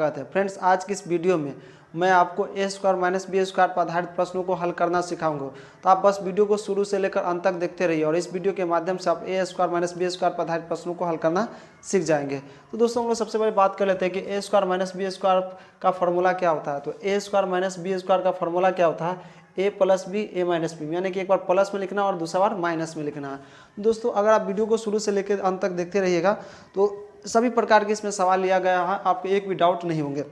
स्वागत है फ्रेंड्स। आज की इस वीडियो में मैं आपको ए स्क्वायर माइनस बी स्क्वायर पर आधारित प्रश्नों को हल करना सिखाऊंगा। तो आप बस वीडियो को शुरू से लेकर अंत तक देखते रहिए और इस वीडियो के माध्यम से आप ए स्क्वायर माइनस बी स्क्वायर पर आधारित प्रश्नों को हल करना सीख जाएंगे। तो दोस्तों हम लोग सबसे पहले बात कर लेते हैं कि ए स्क्वायर माइनस बी स्क्वायर का फॉर्मूला क्या होता है। तो ए स्क्वायर माइनस बी स्क्वायर का फॉर्मूला क्या होता है, ए प्लस बी ए माइनस बी, यानी कि एक बार प्लस में लिखना और दूसरा बार माइनस में लिखना है। दोस्तों अगर आप वीडियो को शुरू से लेकर अंत तक देखते रहिएगा तो सभी प्रकार के इसमें सवाल लिया गया है, आपको एक भी डाउट नहीं होंगे।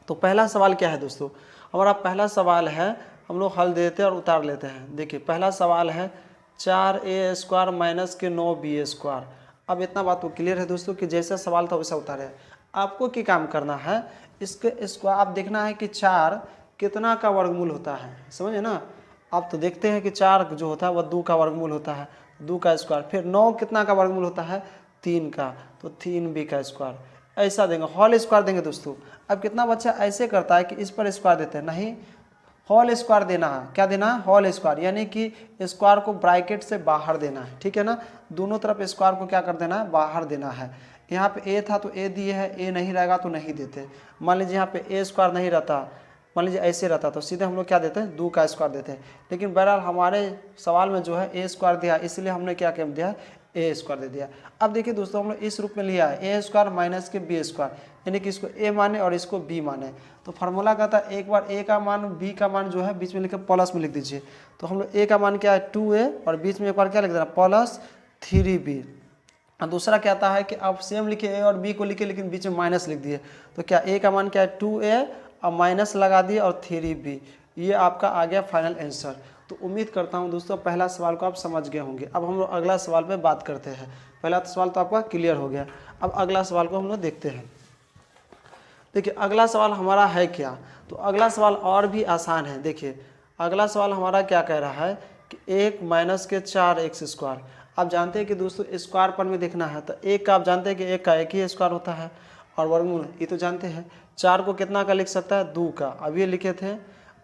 तो पहला सवाल क्या है दोस्तों, हमारा पहला सवाल है, हम लोग हल देते हैं और उतार लेते हैं। देखिए पहला सवाल है 4a स्क्वायर माइनस के 9b स्क्वायर। अब इतना बात तो क्लियर है दोस्तों कि जैसा सवाल था वैसा उतारे। आपको क्या काम करना है, इसके स्क्वायर आप देखना है कि 4 कितना का वर्गमूल होता है, समझे ना। आप तो देखते हैं कि 4 जो होता है वह 2 का वर्गमूल होता है, 2 का स्क्वायर। फिर 9 कितना का वर्गमूल होता है, 3 का, तो 3b का स्क्वायर। ऐसा देंगे, होल स्क्वायर देंगे दोस्तों। अब कितना बच्चा ऐसे करता है कि इस पर स्क्वायर देते हैं, नहीं, होल स्क्वायर देना है। क्या देना है, होल स्क्वायर, यानी कि स्क्वायर को ब्रैकेट से बाहर देना है, ठीक है ना। दोनों तरफ स्क्वायर को क्या कर देना है, बाहर देना है। यहाँ पे ए था तो ए दिए है, ए नहीं रहेगा तो नहीं देते। मान लीजिए यहाँ पे ए स्क्वायर नहीं रहता, मान लीजिए ऐसे रहता तो सीधे हम लोग क्या देते हैं, 2 का स्क्वायर देते हैं। लेकिन बहरहाल हमारे सवाल में जो है ए स्क्वायर दिया, इसलिए हमने क्या कर दिया, ए स्क्वायर दे दिया। अब देखिए दोस्तों हम लोग इस रूप में लिया है ए स्क्वायर माइनस के बी स्क्वायर, यानी कि इसको ए माने और इसको बी माने। तो फार्मूला कहता है एक बार ए का मान बी का मान जो है बीच में लिखे प्लस में लिख दीजिए। तो हम लोग ए का मान क्या है 2a और बीच में एक बार क्या लिख देना प्लस 3b। और दूसरा क्या आता है कि आप सेम लिखे ए और बी को लिखे लेकिन बीच में माइनस लिख दिए। तो क्या ए का मान क्या है 2a और माइनस लगा दिए और 3b, ये आपका आ गया फाइनल आंसर। तो उम्मीद करता हूं दोस्तों पहला सवाल को आप समझ गए होंगे। अब हम लोग अगला सवाल पे बात करते हैं। पहला सवाल तो आपका क्लियर हो गया, अब अगला सवाल को हम लोग देखते हैं। देखिए अगला सवाल हमारा है क्या, तो अगला सवाल और भी आसान है। देखिए अगला सवाल हमारा क्या कह रहा है कि 1 माइनस के 4x स्क्वायर। आप जानते हैं कि दोस्तों स्क्वायर पर में देखना है, तो एक का आप जानते हैं कि एक का एक ही स्क्वायर होता है और वर्गमूल ये तो जानते हैं। 4 को कितना का लिख सकता है, 2 का, अब ये लिखे थे,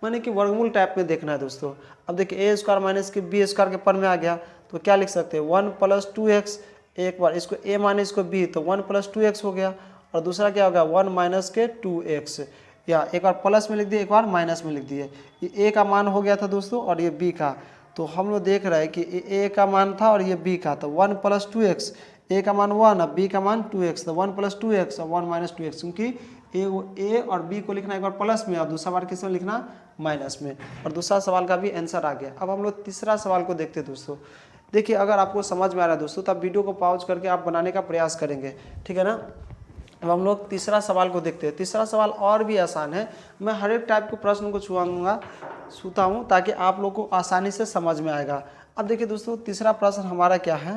माने कि वर्गमूल टाइप में देखना है दोस्तों। अब देखिए ए स्क्वायर माइनस के बी स्क्वायर के पर में आ गया, तो क्या लिख सकते हैं 1 प्लस 2x। एक बार इसको ए माने इसको बी, तो 1 प्लस 2x हो गया। और दूसरा क्या होगा 1 माइनस के 2x, या एक बार प्लस में लिख दिए एक बार माइनस में लिख दिए। ये ए का मान हो गया था दोस्तों और ये बी का। तो हम लोग देख रहे हैं कि ए का मान था और ये बी का, तो 1 प्लस 2x, ए का मान 1 और बी का मान 2x, तो 1 प्लस 2x और 1 माइनस 2x, क्योंकि ए और बी को लिखना एक बार प्लस में और दूसरा बार किस में लिखना, माइनस में। और दूसरा सवाल का भी आंसर आ गया। अब हम लोग तीसरा सवाल को देखते हैं दोस्तों। देखिए अगर आपको समझ में आ रहा है दोस्तों तो आप वीडियो को पॉज करके आप बनाने का प्रयास करेंगे, ठीक है ना। अब हम लोग तीसरा सवाल को देखते हैं। तीसरा सवाल और भी आसान है, मैं हर एक टाइप के प्रश्न को छूता हूँ ताकि आप लोग को आसानी से समझ में आएगा। अब देखिए दोस्तों तीसरा प्रश्न हमारा क्या है,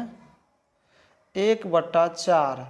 1/4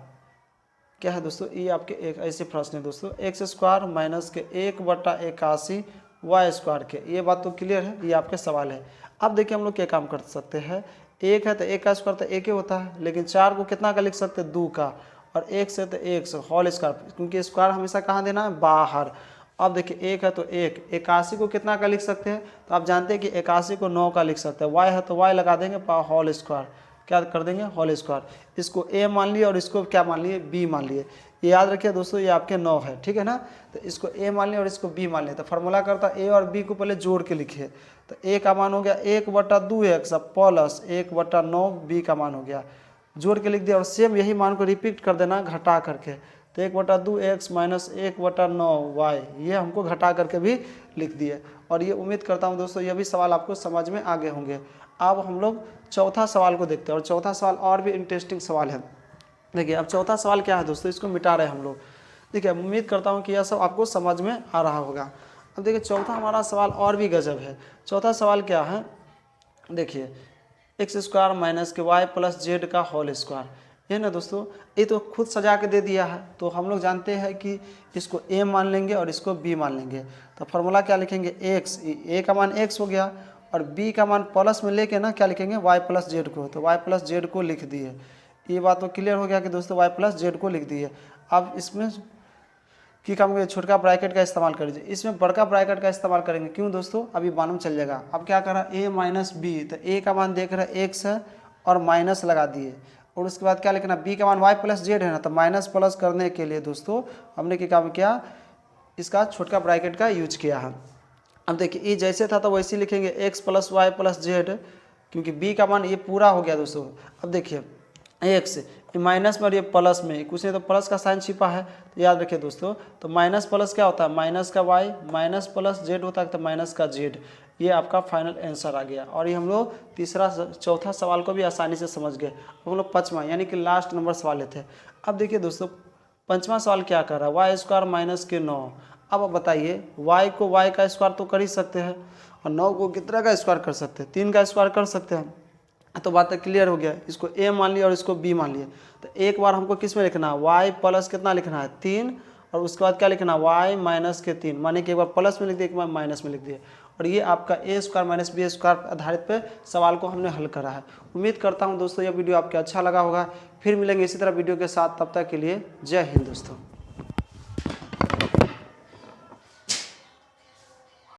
क्या है दोस्तों, ये आपके एक ऐसे प्रश्न है दोस्तों, एक्स स्क्वायर माइनस के 1/81 वाई स्क्वायर के। ये बात तो क्लियर है, ये आपके सवाल है। अब देखिए हम लोग क्या काम कर सकते हैं, एक है तो एक का स्क्वायर तो एक ही होता है, लेकिन 4 को कितना का लिख सकते हैं 2 का, और एक से तो एक से होल स्क्वायर, क्योंकि स्क्वायर हमेशा कहाँ देना है, बाहर। अब देखिए एक है तो एक, 81 को कितना का लिख सकते हैं, तो आप जानते हैं कि 81 को 9 का लिख सकते हैं। वाई है तो वाई लगा देंगे होल स्क्वायर, क्या कर देंगे होल स्क्वायर। इसको ए मान लिए और इसको क्या मान लिए, बी मान लिए। ये याद रखिए दोस्तों ये आपके 9 है, ठीक है ना। तो इसको ए मान लिए और इसको बी मान लिए, तो फार्मूला करता ए और बी को पहले जोड़ के लिखिए। तो ए का मान हो गया 1/2x प्लस 1/9 बी का मान हो गया, जोड़ के लिख दिया। और सेम यही मान को रिपीट कर देना घटा करके, तो 1/2x माइनस 1/9 वाई, ये हमको घटा करके भी लिख दिए। और ये उम्मीद करता हूँ दोस्तों ये भी सवाल आपको समझ में आ गए होंगे। अब हम लोग चौथा सवाल को देखते हैं, और चौथा सवाल और भी इंटरेस्टिंग सवाल है। देखिए अब चौथा सवाल क्या है दोस्तों, इसको मिटा रहे हैं हम लोग। देखिए उम्मीद करता हूँ कि यह सब आपको समझ में आ रहा होगा। अब देखिए चौथा हमारा सवाल और भी गजब है। चौथा सवाल क्या है, देखिए एक्स स्क्वायर माइनस के वाई प्लस जेड का होल स्क्वायर, ये ना दोस्तों, ये तो खुद सजा के दे दिया है। तो हम लोग जानते हैं कि इसको ए मान लेंगे और इसको बी मान लेंगे। तो फार्मूला क्या लिखेंगे, एक्स, ए का मान एक्स हो गया और बी का मान प्लस में लेके ना क्या लिखेंगे, वाई प्लस जेड को, तो वाई प्लस जेड को लिख दिए। ये बात तो क्लियर हो गया कि दोस्तों वाई प्लस जेड को लिख दिए। अब इसमें की काम करिए, छोटका ब्रैकेट का इस्तेमाल करिए, इसमें बड़का ब्रैकेट का इस्तेमाल करेंगे। क्यों दोस्तों, अभी मालूम चल जाएगा। अब क्या करा, ए माइनस बी, तो ए का मान देख रहे हैं एक्स है और माइनस लगा दिए, और उसके बाद क्या लिखना, बी का मान वाई प्लस जेड है ना, तो माइनस प्लस करने के लिए दोस्तों हमने क्या काम किया, इसका छोटका ब्रैकेट का यूज किया है। अब देखिए ये जैसे था तो वैसे ही लिखेंगे X plus Y plus Z, क्योंकि बी का मान ये पूरा हो गया दोस्तों। अब देखिए एक्स माइनस में और ये प्लस में, कुछ नहीं तो प्लस का साइन छिपा है, तो याद रखिए दोस्तों। तो माइनस प्लस क्या होता है, माइनस का वाई, माइनस प्लस जेड होता है तो माइनस का जेड। ये आपका फाइनल आंसर आ गया। और ये हम लोग चौथा सवाल को भी आसानी से समझ गए। अब हम लोग पाँचवा यानी कि लास्ट नंबर सवाल लेते हैं। अब देखिए दोस्तों पाँचवा सवाल क्या कर रहा है, वाई स्क्वायर माइनस के 9। अब आप बताइए वाई को वाई का स्क्वायर तो कर ही सकते हैं, और 9 को कितना का स्क्वायर कर सकते हैं, 3 का स्क्वायर कर सकते हैं। तो बात क्लियर हो गया, इसको ए मान लिया और इसको बी मान लिया। तो एक बार हमको किस में लिखना है, वाई प्लस कितना लिखना है 3, और उसके बाद क्या लिखना है वाई माइनस के 3, माने कि एक बार प्लस में लिख दिया एक बार माइनस में लिख दिया। और ये आपका ए स्क्वायर माइनस बी स्क्वायर आधारित पे सवाल को हमने हल करा है। उम्मीद करता हूँ दोस्तों यह वीडियो आपको अच्छा लगा होगा। फिर मिलेंगे इसी तरह वीडियो के साथ, तब तक के लिए जय हिंद दोस्तों।